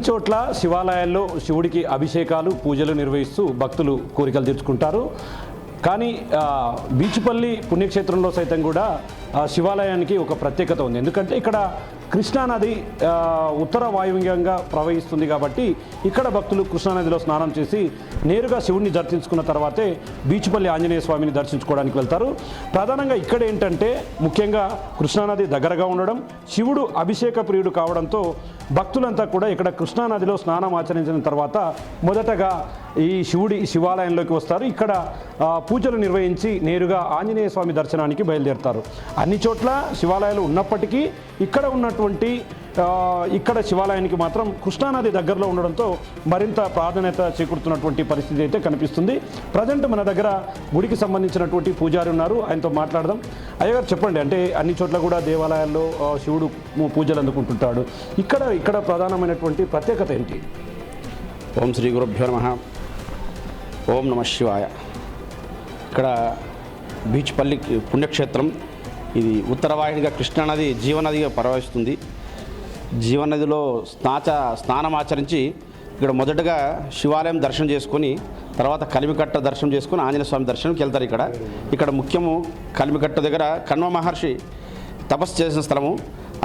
చోట్ల శివాలయాల్లో శివుడికి అభిషేకాలు పూజలు నిర్వహిస్తూ భక్తులు కోరికలు తీర్చుకుంటారు. కానీ బీచుపల్లి పుణ్యక్షేత్రంలో సైతం కూడా శివాలయానికి ఒక ప్రత్యేకత ఉంది. ఎందుకంటే ఇక్కడ కృష్ణానది ఉత్తర వాయువ్యంగా ప్రవహిస్తుంది కాబట్టి ఇక్కడ భక్తులు కృష్ణానదిలో స్నానం చేసి నేరుగా శివుడిని దర్శించుకున్న తర్వాతే బీచుపల్లి ఆంజనేయ స్వామిని దర్శించుకోవడానికి వెళ్తారు. ప్రధానంగా ఇక్కడ ఏంటంటే ముఖ్యంగా కృష్ణానది దగ్గరగా ఉండడం, శివుడు అభిషేక ప్రియుడు కావడంతో భక్తులంతా కూడా ఇక్కడ కృష్ణానదిలో స్నానం ఆచరించిన తర్వాత మొదటగా ఈ శివాలయంలోకి వస్తారు. ఇక్కడ పూజలు నిర్వహించి నేరుగా ఆంజనేయ స్వామి దర్శనానికి బయలుదేరుతారు. అన్ని చోట్ల శివాలయాలు ఉన్నప్పటికీ ఇక్కడ శివాలయానికి మాత్రం కృష్ణానది దగ్గరలో ఉండడంతో మరింత ప్రాధాన్యత చేకూరుతున్నటువంటి పరిస్థితి అయితే కనిపిస్తుంది. ప్రజెంట్ మన దగ్గర గుడికి సంబంధించినటువంటి పూజారి ఉన్నారు, ఆయనతో మాట్లాడదాం. అయ్యగారు చెప్పండి, అంటే అన్ని చోట్ల కూడా దేవాలయాల్లో శివుడు పూజలు అందుకుంటుంటాడు, ఇక్కడ ప్రధానమైనటువంటి ప్రత్యేకత ఏంటి? ఓం శ్రీ గురుభ్యో నమః. ఓం నమ శివాయ. ఇక్కడ బీచ్పల్లి పుణ్యక్షేత్రం, ఇది ఉత్తరవాహినిగా కృష్ణానది జీవనదిగా ప్రవహిస్తుంది. జీవనదిలో స్నానం ఆచరించి ఇక్కడ మొదటగా శివాలయం దర్శనం చేసుకొని తర్వాత కలిమికట్ట దర్శనం చేసుకొని ఆంజనేయ స్వామి దర్శనంకి వెళ్తారు. ఇక్కడ ముఖ్యము కలిమికట్ట దగ్గర కణ్వ మహర్షి తపస్సు చేసిన స్థలము.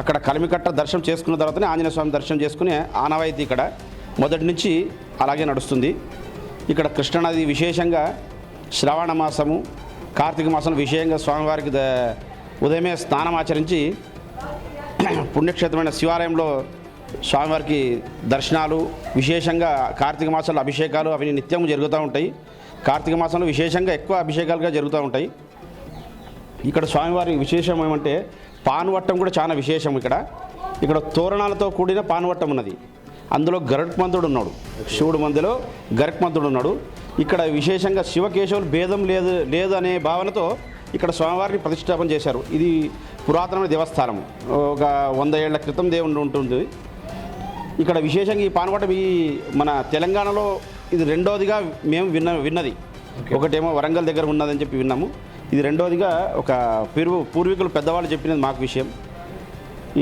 అక్కడ కలిమికట్ట దర్శనం చేసుకున్న తర్వాతనే ఆంజనేయ స్వామి దర్శనం చేసుకునే ఆనవాయితీ ఇక్కడ మొదటి నుంచి అలాగే నడుస్తుంది. ఇక్కడ కృష్ణానది విశేషంగా శ్రావణ మాసము, కార్తీక మాసం విశేషంగా స్వామివారికి ఉదయమే స్నానం ఆచరించి పుణ్యక్షేత్రమైన శివాలయంలో స్వామివారికి దర్శనాలు, విశేషంగా కార్తీక మాసంలో అభిషేకాలు అవి నిత్యం జరుగుతూ ఉంటాయి. కార్తీక మాసంలో విశేషంగా ఎక్కువ అభిషేకాలుగా జరుగుతూ ఉంటాయి. ఇక్కడ స్వామివారి విశేషం ఏమంటే పానువట్టం కూడా చాలా విశేషం. ఇక్కడ తోరణాలతో కూడిన పానువట్టం ఉన్నది. అందులో గరుత్మంతుడు ఉన్నాడు, శివుడు మధ్యలో గరుత్మంతుడు ఉన్నాడు. ఇక్కడ విశేషంగా శివకేశవులు భేదం లేదు అనే భావనతో ఇక్కడ స్వామివారిని ప్రతిష్టాపన చేశారు. ఇది పురాతనమైన దేవస్థానం, ఒక 100 ఏళ్ల క్రితం దేవుడు ఉంటుంది. ఇక్కడ విశేషంగా ఈ పానువట్టం ఈ మన తెలంగాణలో ఇది రెండోదిగా మేము విన్నది. ఒకటేమో వరంగల్ దగ్గర ఉన్నదని చెప్పి విన్నాము. ఇది రెండోదిగా ఒక పూర్వీకులు పెద్దవాళ్ళు చెప్పినది మాకు విషయం.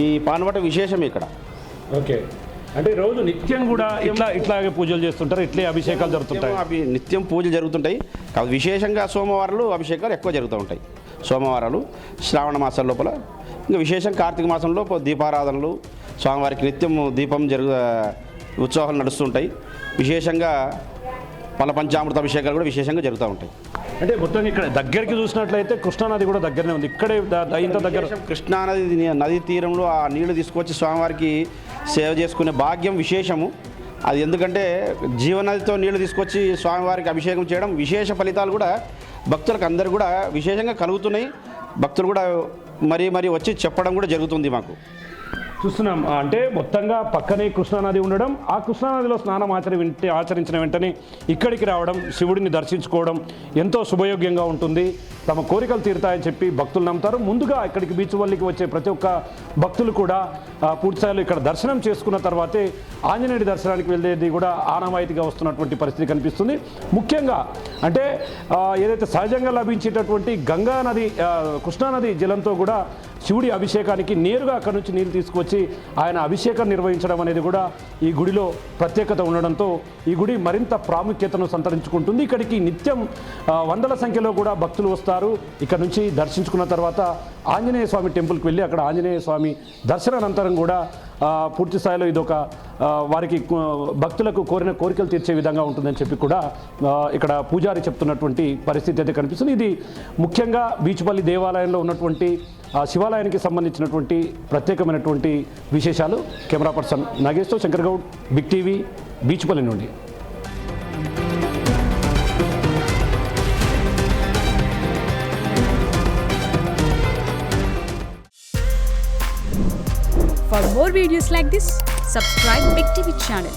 ఈ పానువట్టం విశేషం ఇక్కడ. ఓకే, అంటే రోజు నిత్యం కూడా ఇట్లాగే పూజలు చేస్తుంటారు, ఇట్లే అభిషేకాలు జరుగుతుంటాయి? నిత్యం పూజలు జరుగుతుంటాయి. కాబట్టి విశేషంగా సోమవారాలు అభిషేకాలు ఎక్కువ జరుగుతూ ఉంటాయి. సోమవారాలు శ్రావణ మాసం లోపల, ఇంకా విశేషం కార్తీక మాసంలో దీపారాధనలు, స్వామివారికి నిత్యం దీపం ఉత్సవాలు నడుస్తుంటాయి. విశేషంగా పంచామృత అభిషేకాలు కూడా విశేషంగా జరుగుతూ ఉంటాయి. అంటే మొత్తం ఇక్కడ దగ్గరికి చూసినట్లయితే కృష్ణానది కూడా దగ్గరనే ఉంది. ఇక్కడే ఇంత దగ్గర కృష్ణానది నదీ తీరంలో ఆ నీళ్లు తీసుకొచ్చి స్వామివారికి సేవ చేసుకునే భాగ్యం విశేషము. అది ఎందుకంటే జీవనదితో నీళ్లు తీసుకొచ్చి స్వామివారికి అభిషేకం చేయడం విశేష ఫలితాలు కూడా భక్తులకు అందరు కూడా విశేషంగా కలుగుతున్నాయి. భక్తులు కూడా మరీ వచ్చి చెప్పడం కూడా జరుగుతుంది. మాకు చూస్తున్నాం, అంటే మొత్తంగా పక్కనే కృష్ణానది ఉండడం, ఆ కృష్ణానదిలో స్నానం ఆచరించిన వెంటనే ఇక్కడికి రావడం, శివుడిని దర్శించుకోవడం ఎంతో శుభయోగ్యంగా ఉంటుంది. తమ కోరికలు తీరుతాయని చెప్పి భక్తులు నమ్ముతారు. ముందుగా ఇక్కడికి బీచుపల్లికి వచ్చే ప్రతి ఒక్క భక్తులు కూడా పూర్తిస్థాయిలో ఇక్కడ దర్శనం చేసుకున్న తర్వాతే ఆంజనేయుడి దర్శనానికి వెళ్ళేది కూడా ఆనవాయితీగా వస్తున్నటువంటి పరిస్థితి కనిపిస్తుంది. ముఖ్యంగా అంటే ఏదైతే సహజంగా లభించేటటువంటి గంగా నది, కృష్ణానది జలంతో కూడా శివుడి అభిషేకానికి నేరుగా అక్కడి నుంచి నీళ్ళు తీసుకొచ్చి ఆయన అభిషేకం నిర్వహించడం అనేది కూడా ఈ గుడిలో ప్రత్యేకత ఉండడంతో ఈ గుడి మరింత ప్రాముఖ్యతను సంతరించుకుంటుంది. ఇక్కడికి నిత్యం వందల సంఖ్యలో కూడా భక్తులు వస్తారు. ఇక్కడ నుంచి దర్శించుకున్న తర్వాత ఆంజనేయ స్వామి టెంపుల్కి వెళ్ళి అక్కడ ఆంజనేయ స్వామి దర్శనానంతరం కూడా పూర్తి స్థాయిలో ఇదొక వారికి భక్తులకు కోరిన కోరికలు తీర్చే విధంగా ఉంటుందని చెప్పి కూడా ఇక్కడ పూజారి చెప్తున్నటువంటి పరిస్థితి అయితే కనిపిస్తుంది. ఇది ముఖ్యంగా బీచుపల్లి దేవాలయంలో ఉన్నటువంటి శివాలయానికి సంబంధించినటువంటి ప్రత్యేకమైనటువంటి విశేషాలు. కెమెరా పర్సన్ నాగేష్తో శంకర్ గౌడ్, బిగ్ టీవీ, బీచుపల్లి నుండి. For more videos like this, subscribe Big TV channel.